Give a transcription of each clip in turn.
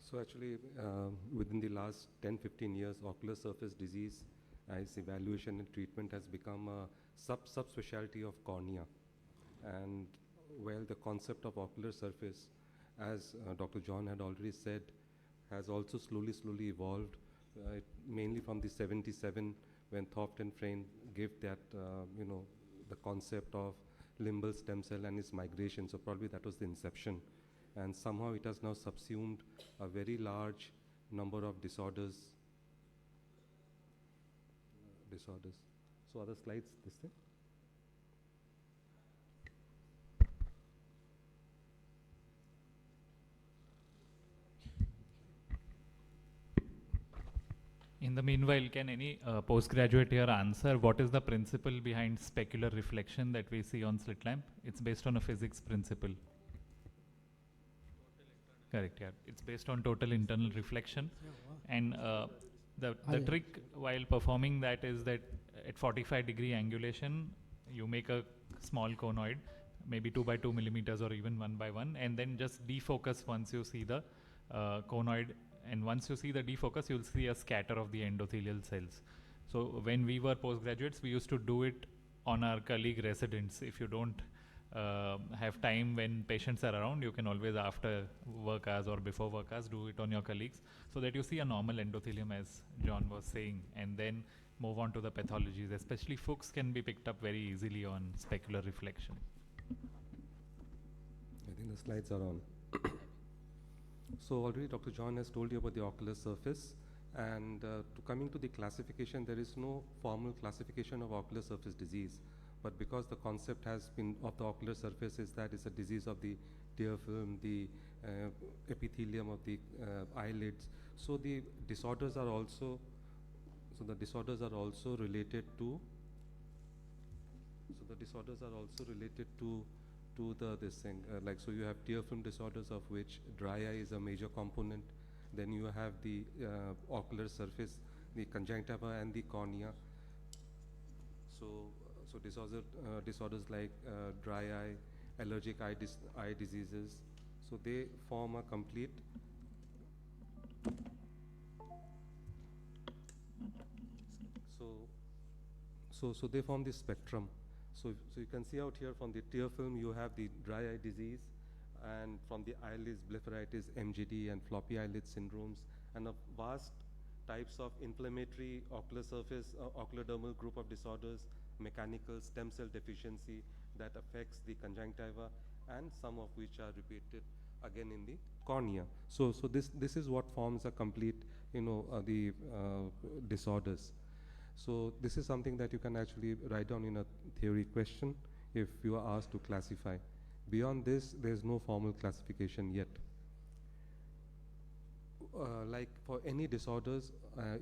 So actually, within the last 10-15 years, ocular surface disease as evaluation and treatment has become a subspecialty of cornea. And well, the concept of ocular surface, as Dr. John had already said, has also slowly evolved, mainly from the 77 when Thoft and Frayne gave that, the concept of limbal stem cell and its migration. So probably that was the inception. And somehow it has now subsumed a very large number of disorders. So other slides, this thing. In the meanwhile, can any postgraduate here answer what is the principle behind specular reflection that we see on slit lamp? It's based on a physics principle. Correct, yeah. It's based on total internal reflection. And the trick while performing that is that at 45-degree angulation, you make a small conoid, maybe 2 by 2 millimeters or even 1 by 1, and then just defocus once you see the conoid. And once you see the defocus, you'll see a scatter of the endothelial cells. So when we were postgraduates, we used to do it on our colleague residents. If you don't have time when patients are around, you can always after work hours or before work hours do it on your colleagues so that you see a normal endothelium, as John was saying, and then move on to the pathologies. Especially Fuchs can be picked up very easily on specular reflection. I think the slides are on. So already Dr. John has told you about the ocular surface, and coming to the classification, there is no formal classification of ocular surface disease, but because the concept has been of the ocular surface is that it's a disease of the tear film, the epithelium of the eyelids. So the disorders are also related to this thing, so you have tear film disorders, of which dry eye is a major component. Then you have the ocular surface, the conjunctiva and the cornea. So disorders like dry eye, allergic eye diseases. So they form a complete. So they form this spectrum. So you can see out here from the tear film, you have the dry eye disease, and from the eyelids, blepharitis, MGD, and floppy eyelid syndromes, and a vast types of inflammatory ocular surface, ocular dermal group of disorders, mechanical stem cell deficiency that affects the conjunctiva, and some of which are repeated again in the cornea. So this is what forms a complete, the disorders. So this is something that you can actually write down in a theory question if you are asked to classify. Beyond this, there's no formal classification yet. Like for any disorders,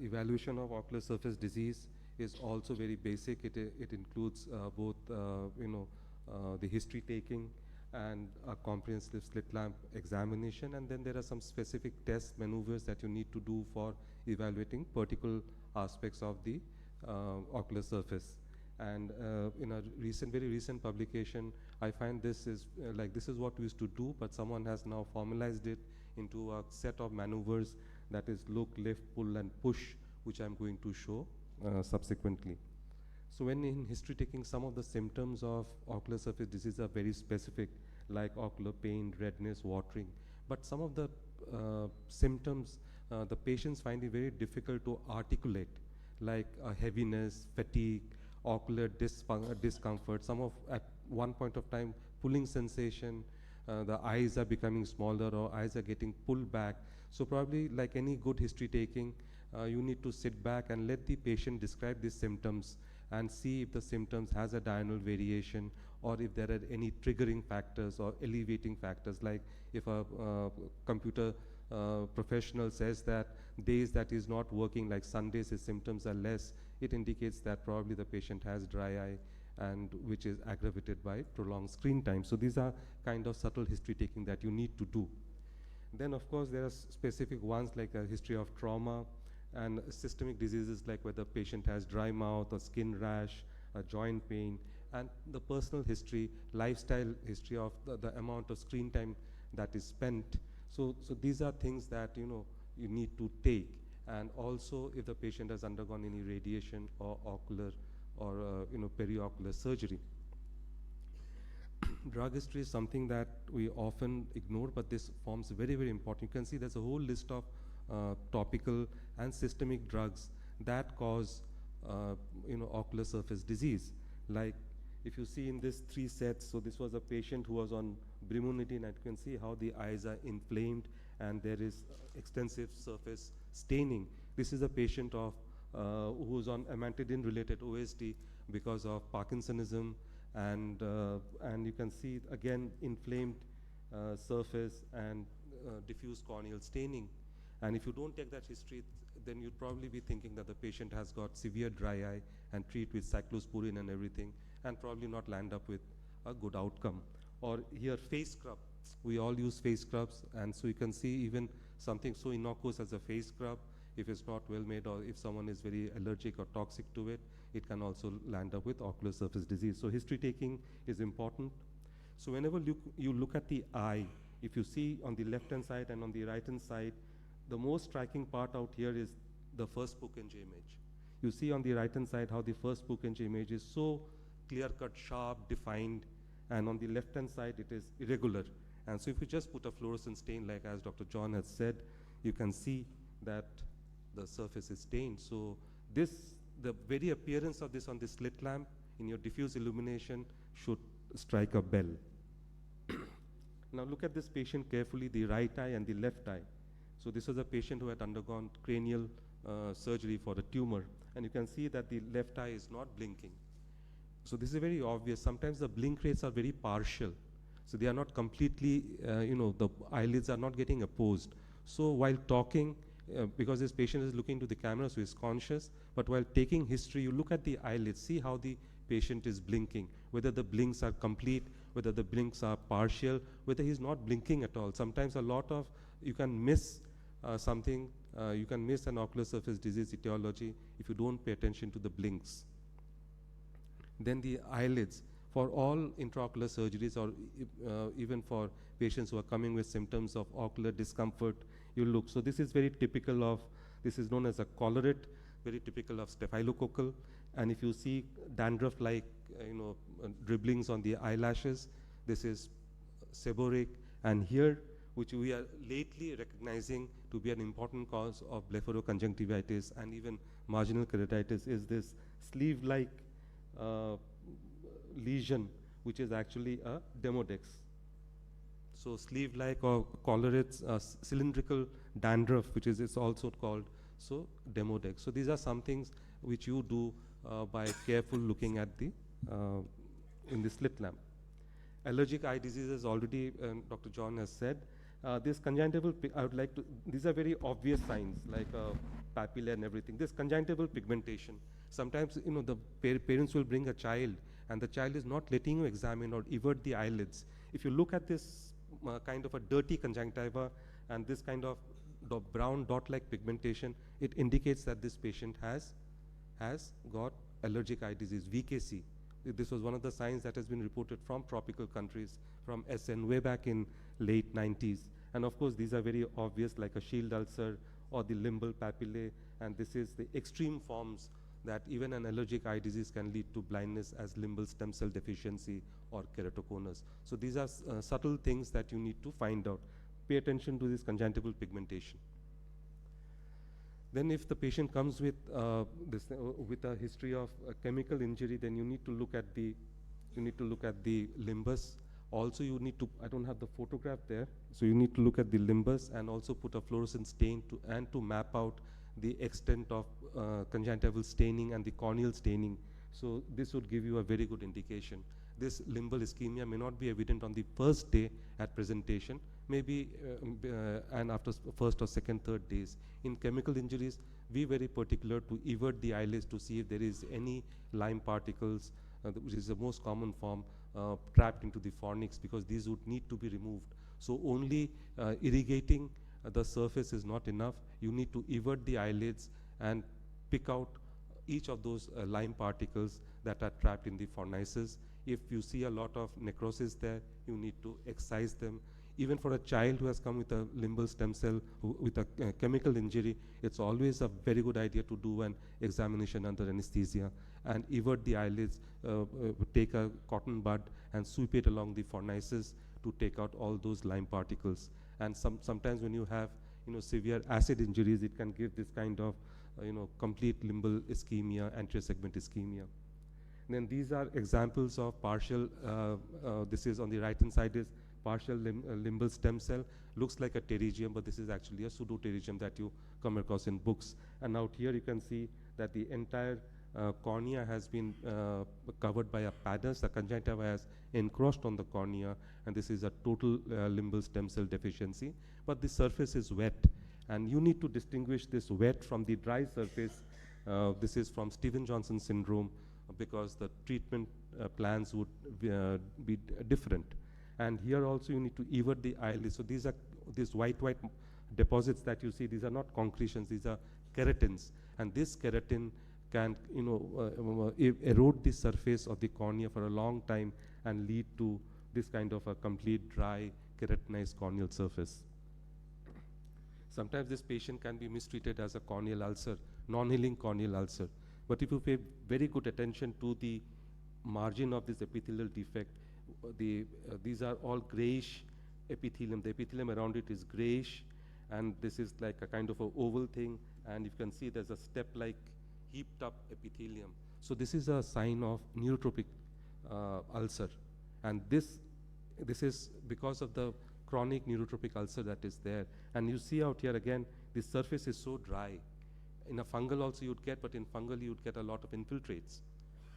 evaluation of ocular surface disease is also very basic. It includes both, the history taking and a comprehensive slit lamp examination, and then there are some specific test maneuvers that you need to do for evaluating particular aspects of the ocular surface. And in a very recent publication, I find this is what we used to do, but someone has now formalized it into a set of maneuvers that is look, lift, pull, and push, which I'm going to show subsequently. So when in history taking, some of the symptoms of ocular surface disease are very specific, like ocular pain, redness, watering. But some of the symptoms, the patients find it very difficult to articulate, like heaviness, fatigue, ocular discomfort, some of at one point of time pulling sensation, the eyes are becoming smaller or eyes are getting pulled back. So probably like any good history taking, you need to sit back and let the patient describe these symptoms and see if the symptoms has a diurnal variation or if there are any triggering factors or elevating factors, like if a computer professional says that days that is not working, like Sundays, his symptoms are less, it indicates that probably the patient has dry eye, and which is aggravated by prolonged screen time. So these are kind of subtle history taking that you need to do. Then of course there are specific ones like a history of trauma and systemic diseases, like whether patient has dry mouth or skin rash, joint pain, and the personal history, lifestyle history of the amount of screen time that is spent. So these are things that, you need to take. And also, if the patient has undergone any radiation or ocular or, periocular surgery. Drug history is something that we often ignore, but this forms very, very important. You can see there's a whole list of topical and systemic drugs that cause, ocular surface disease. Like if you see in this 3 sets, so this was a patient who was on brimonidine, and you can see how the eyes are inflamed and there is extensive surface staining. This is a patient of who's on amantadine-related OSD because of Parkinsonism, and you can see again inflamed surface and diffuse corneal staining. And if you don't take that history, then you'd probably be thinking that the patient has got severe dry eye and treat with cyclosporine and everything, and probably not land up with a good outcome. Or here, face scrub. We all use face scrubs, and so you can see even something so innocuous as a face scrub, if it's not well made or if someone is very allergic or toxic to it, it can also land up with ocular surface disease. So history taking is important. So whenever you look at the eye, if you see on the left-hand side and on the right-hand side, the most striking part out here is the first Purkinje image. You see on the right-hand side how the first Purkinje image is so clear-cut, sharp, defined, and on the left-hand side it is irregular. And so if you just put a fluorescent stain, like as Dr. John has said, you can see that the surface is stained. So the very appearance of this on the slit lamp in your diffuse illumination should strike a bell. Now look at this patient carefully, the right eye and the left eye. So this was a patient who had undergone cranial surgery for a tumor, and you can see that the left eye is not blinking. So this is very obvious. Sometimes the blink rates are very partial. So they are not completely, the eyelids are not getting opposed. So while talking, because this patient is looking to the camera, so he's conscious, but while taking history, you look at the eyelids, see how the patient is blinking, whether the blinks are complete, whether the blinks are partial, whether he's not blinking at all. Sometimes you can miss something, you can miss an ocular surface disease etiology if you don't pay attention to the blinks. Then the eyelids. For all intraocular surgeries, or even for patients who are coming with symptoms of ocular discomfort, you look. So this is very typical of, this is known as a collarate, very typical of staphylococcal. And if you see dandruff-like, dribblings on the eyelashes, this is seborrheic. And here, which we are lately recognizing to be an important cause of blepharoconjunctivitis and even marginal keratitis, is this sleeve-like lesion, which is actually a demodex. So sleeve-like or collarate cylindrical dandruff, which is it's also called demodex. So these are some things which you do by careful looking at the in the slit lamp. Allergic eye diseases already Dr. John has said. This conjunctival, these are very obvious signs like papilla and everything. This conjunctival pigmentation. Sometimes, the parents will bring a child and the child is not letting you examine or evert the eyelids. If you look at this kind of a dirty conjunctiva and this kind of brown dot-like pigmentation, it indicates that this patient has got allergic eye disease, VKC. This was one of the signs that has been reported from tropical countries, from SN way back in late 90s. And of course, these are very obvious, like a shield ulcer or the limbal papillae, and this is the extreme forms that even an allergic eye disease can lead to blindness as limbal stem cell deficiency or keratoconus. So these are subtle things that you need to find out. Pay attention to this conjunctival pigmentation. Then if the patient comes with with a history of chemical injury, then you need to look at the limbus. Also you need to, I don't have the photograph there, so you need to look at the limbus and also put a fluorescent stain to map out the extent of conjunctival staining and the corneal staining. So this would give you a very good indication. This limbal ischemia may not be evident on the first day at presentation, maybe and after first or second, third days. In chemical injuries, we are very particular to evert the eyelids to see if there is any lime particles, which is the most common form, trapped into the fornix, because these would need to be removed. So only irrigating the surface is not enough. You need to evert the eyelids and pick out each of those lime particles that are trapped in the fornices. If you see a lot of necrosis there, you need to excise them. even for a child who has come with a limbal stem cell with a chemical injury, it's always a very good idea to do an examination under anesthesia and evert the eyelids, take a cotton bud and sweep it along the fornices to take out all those lime particles. And sometimes when you have severe acid injuries, it can give this kind of complete limbal ischemia, anterior segment ischemia. And then these are examples of partial, this is on the right hand side is partial limbal stem cell. Looks like a pterygium, but this is actually a pseudo-pterygium that you come across in books. And out here you can see that the entire cornea has been covered by a pannus. The conjunctiva has encroached on the cornea, and this is a total limbal stem cell deficiency. But the surface is wet, and you need to distinguish this wet from the dry surface. This is from Stevens-Johnson syndrome, because the treatment plans would be different. And here also you need to evert the eyelids. So these are these white deposits that you see. These are not concretions, these are keratins. And this keratin can erode the surface of the cornea for a long time and lead to this kind of a complete dry keratinized corneal surface. Sometimes this patient can be mistreated as a corneal ulcer, non-healing corneal ulcer. But if you pay very good attention to the margin of this epithelial defect, these are all grayish epithelium. The epithelium around it is grayish, and this is like a kind of an oval thing, and you can see there's a step-like heaped up epithelium. So this is a sign of neurotropic ulcer, and this is because of the chronic neurotropic ulcer that is there. And you see out here again, the surface is so dry. In a fungal also you'd get, but in fungal you'd get a lot of infiltrates.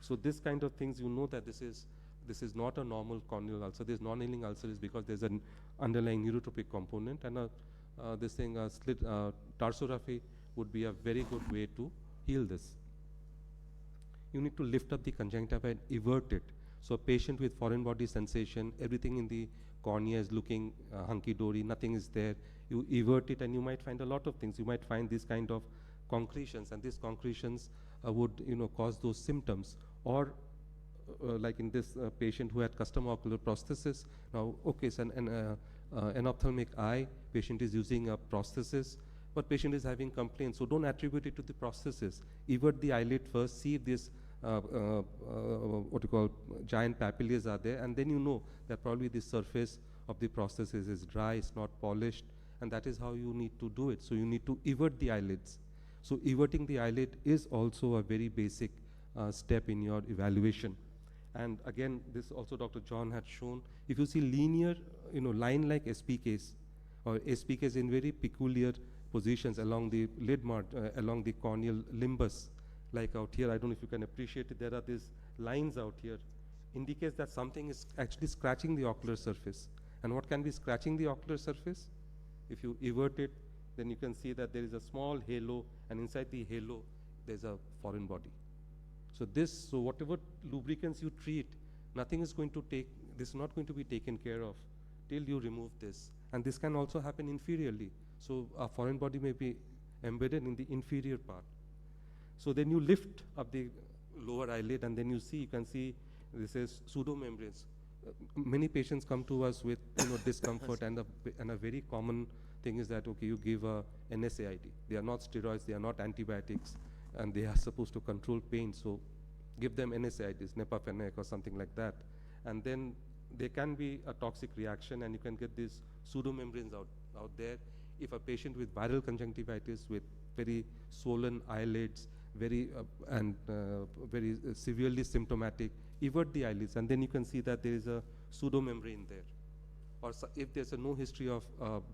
So this kind of things, you know that this is not a normal corneal ulcer. This non-healing ulcer is because there's an underlying neurotropic component, and this thing, tarsorrhaphy would be a very good way to heal this. You need to lift up the conjunctiva and evert it. So a patient with foreign body sensation, everything in the cornea is looking hunky-dory, nothing is there. You evert it and you might find a lot of things. You might find this kind of concretions, and these concretions would cause those symptoms. Or like in this patient who had custom ocular prosthesis. Now, okay, it's an ophthalmic eye, patient is using a prosthesis, but patient is having complaints. So don't attribute it to the prosthesis. Evert the eyelid first, see if this what you call giant papillae are there, and then you know that probably the surface of the prosthesis is dry, it's not polished, and that is how you need to do it. So you need to evert the eyelids. So everting the eyelid is also a very basic step in your evaluation. And again, this also Dr. John had shown, if you see linear, line-like SPKs, or SPKs in very peculiar positions along the lid along the corneal limbus, like out here, I don't know if you can appreciate it, there are these lines out here, indicates that something is actually scratching the ocular surface. And what can be scratching the ocular surface? If you evert it, then you can see that there is a small halo, and inside the halo, there's a foreign body. So whatever lubricants you treat, nothing is going to this is not going to be taken care of till you remove this. And this can also happen inferiorly. So a foreign body may be embedded in the inferior part. So then you lift up the lower eyelid, and then you can see this is pseudomembranes. Many patients come to us with discomfort, and a very common thing is that, okay, you give a NSAID. They are not steroids, they are not antibiotics, and they are supposed to control pain. So give them NSAIDs, Nepafenec or something like that. And then there can be a toxic reaction, and you can get these pseudomembranes out there. If a patient with viral conjunctivitis with very swollen eyelids, very severely symptomatic, evert the eyelids, and then you can see that there is a pseudomembrane there. Or if there's no history of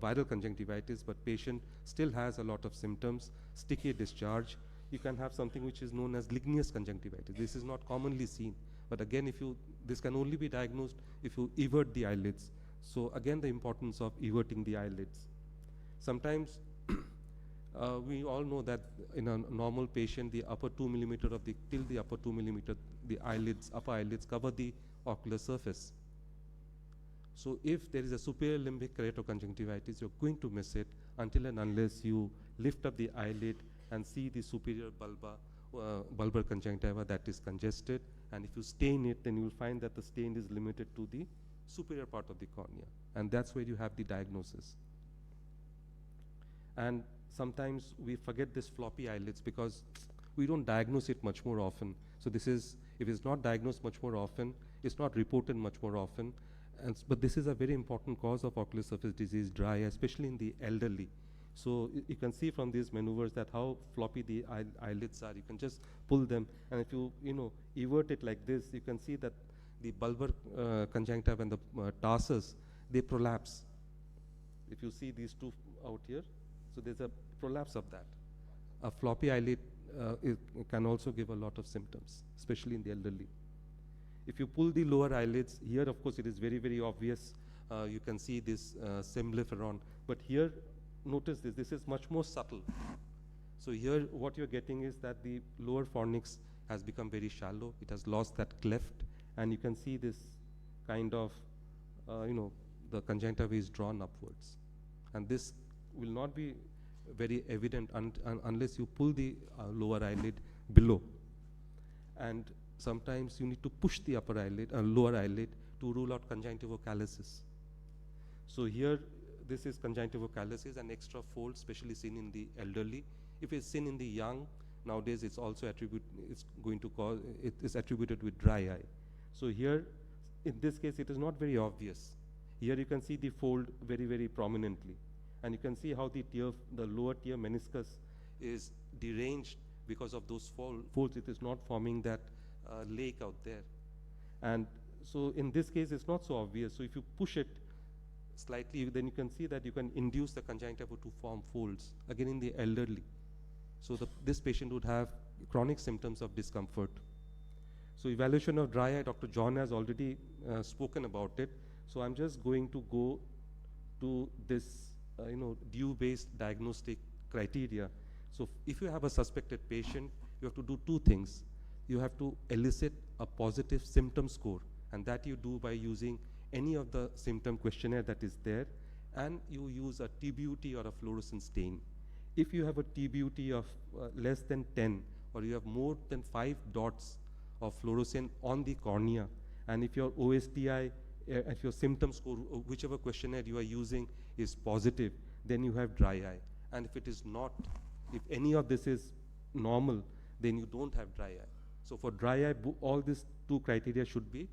viral conjunctivitis, but patient still has a lot of symptoms, sticky discharge, you can have something which is known as ligneous conjunctivitis. This is not commonly seen, but again, this can only be diagnosed if you evert the eyelids. So again, the importance of everting the eyelids. Sometimes we all know that in a normal patient, the upper 2 millimeter till the upper 2 millimeter, the upper eyelids cover the ocular surface. So if there is a superior limbic keratoconjunctivitis, you're going to miss it until and unless you lift up the eyelid and see the superior bulbar conjunctiva that is congested. And if you stain it, then you'll find that the stain is limited to the superior part of the cornea. And that's where you have the diagnosis. And sometimes we forget this floppy eyelids because we don't diagnose it much more often. So this is, if it's not diagnosed much more often, it's not reported much more often. But this is a very important cause of ocular surface disease, dry, especially in the elderly. So you can see from these maneuvers that how floppy the eyelids are. You can just pull them, and if you evert it like this, you can see that the bulbar conjunctiva and the tarsus, they prolapse. If you see these two out here, so there's a prolapse of that. A floppy eyelid it can also give a lot of symptoms, especially in the elderly. If you pull the lower eyelids, here of course it is very, very obvious. You can see this sembliferon, but here, notice this is much more subtle. So here what you're getting is that the lower fornix has become very shallow. It has lost that cleft, and you can see this kind of, the conjunctiva is drawn upwards. And this will not be very evident unless you pull the lower eyelid below. And sometimes you need to push the upper eyelid, lower eyelid, to rule out conjunctivocallusis. So here, this is conjunctivocallusis, an extra fold, especially seen in the elderly. If it's seen in the young, nowadays it's also it is attributed with dry eye. So here, in this case, it is not very obvious. Here you can see the fold very, very prominently. And you can see how the lower tier meniscus is deranged because of those folds. It is not forming that lake out there. And so in this case, it's not so obvious. So if you push it slightly, then you can see that you can induce the conjunctiva to form folds, again in the elderly. So this patient would have chronic symptoms of discomfort. So evaluation of dry eye, Dr. John has already spoken about it. So I'm just going to go to this due-based diagnostic criteria. So if you have a suspected patient, you have to do two things. You have to elicit a positive symptom score, and that you do by using any of the symptom questionnaire that is there, and you use a TBUT or a fluorescent stain. If you have a TBUT of less than 10, or you have more than 5 dots of fluorescent on the cornea, and if your OSTI, if your symptom score, whichever questionnaire you are using is positive, then you have dry eye. And if it is not, if any of this is normal, then you don't have dry eye. So for dry eye, all these two criteria should be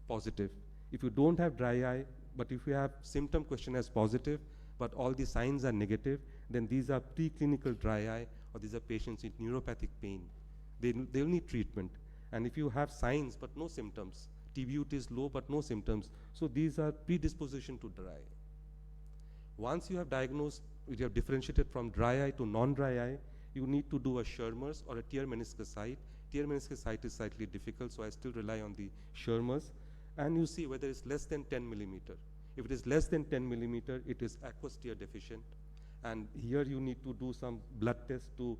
positive. If you don't have dry eye, but if you have symptom question as positive, but all the signs are negative, then these are preclinical dry eye, or these are patients with neuropathic pain. They'll need treatment. And if you have signs but no symptoms, TBUT is low but no symptoms, so these are predisposition to dry eye. Once you have diagnosed, you have differentiated from dry eye to non-dry eye, you need to do a Schirmer's or a tear meniscus site. Tear meniscus site is slightly difficult, so I still rely on the Schirmer's. And you see whether it's less than 10 millimeter. If it is less than 10 millimeter, it is aqueous tear deficient. And here you need to do some blood tests to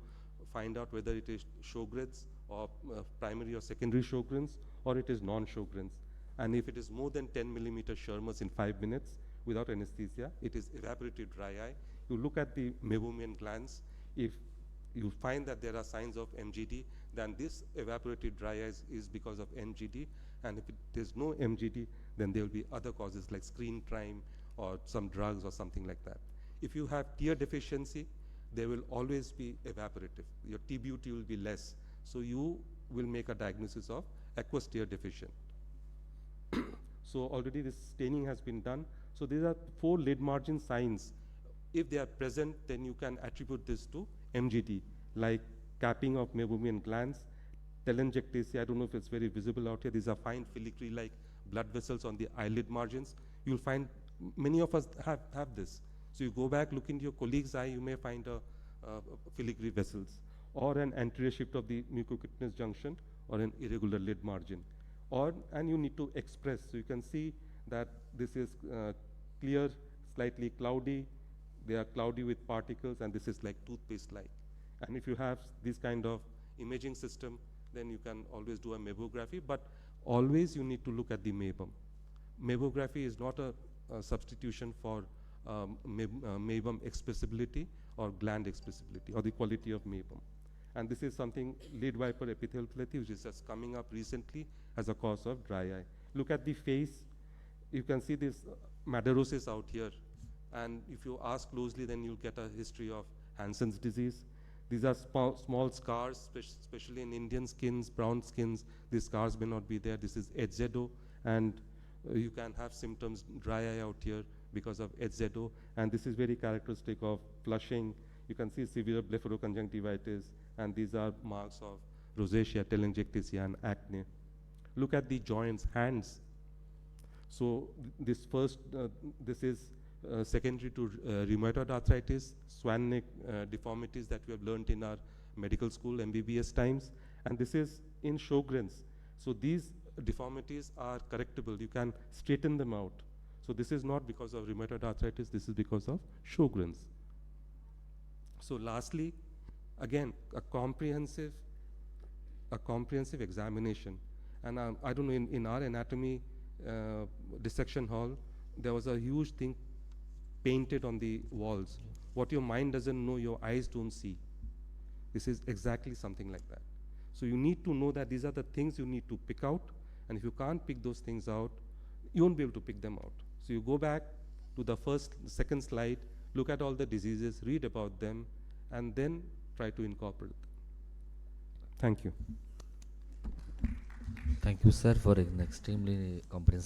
find out whether it is Sjogren's or primary or secondary Sjogren's, or it is non-Sjogren's. And if it is more than 10 millimeter Schirmer's in 5 minutes without anesthesia, it is evaporative dry eye. You look at the meibomian glands. If you find that there are signs of MGD, then this evaporative dry eye is because of MGD. And if there's no MGD, then there will be other causes like screen time or some drugs or something like that. If you have tear deficiency, there will always be evaporative. Your TBUT will be less. So you will make a diagnosis of aqueous tear deficient. So already this staining has been done. So these are 4 lid margin signs. If they are present, then you can attribute this to MGD, like capping of meibomian glands, telangiectasia. I don't know if it's very visible out here. These are fine filigree-like blood vessels on the eyelid margins. You'll find many of us have this. So you go back, look into your colleague's eye, you may find a filigree vessels, or an anterior shift of the mucocutaneous junction, or an irregular lid margin. And you need to express. So you can see that this is clear, slightly cloudy. They are cloudy with particles, and this is like toothpaste-like. And if you have this kind of imaging system, then you can always do a meibography, but always you need to look at the meibum. Meibography is not a substitution for meibum expressibility or gland expressibility or the quality of meibum. And this is something lid viper epitheliopathy, which is just coming up recently as a cause of dry eye. Look at the face. You can see this Madarosis out here. And if you ask closely, then you'll get a history of Hansen's disease. These are small scars, especially in Indian skins, brown skins. These scars may not be there. This is HZO, and you can have symptoms, dry eye out here because of HZO, and this is very characteristic of flushing. You can see severe blepharoconjunctivitis, and these are marks of rosacea, telangiectasia, and acne. Look at the joints, hands. So this is secondary to rheumatoid arthritis, swan neck deformities that we have learned in our medical school, MBBS times, and this is in Sjogren's. So these deformities are correctable. You can straighten them out. So this is not because of rheumatoid arthritis, this is because of Sjogren's. So lastly, again, a comprehensive examination. And I don't know, in our anatomy dissection hall, there was a huge thing painted on the walls. What your mind doesn't know, your eyes don't see. This is exactly something like that. So you need to know that these are the things you need to pick out, and if you can't pick those things out, you won't be able to pick them out. So you go back to the second slide, look at all the diseases, read about them, and then try to incorporate them. Thank you. Thank you, sir, for an extremely comprehensive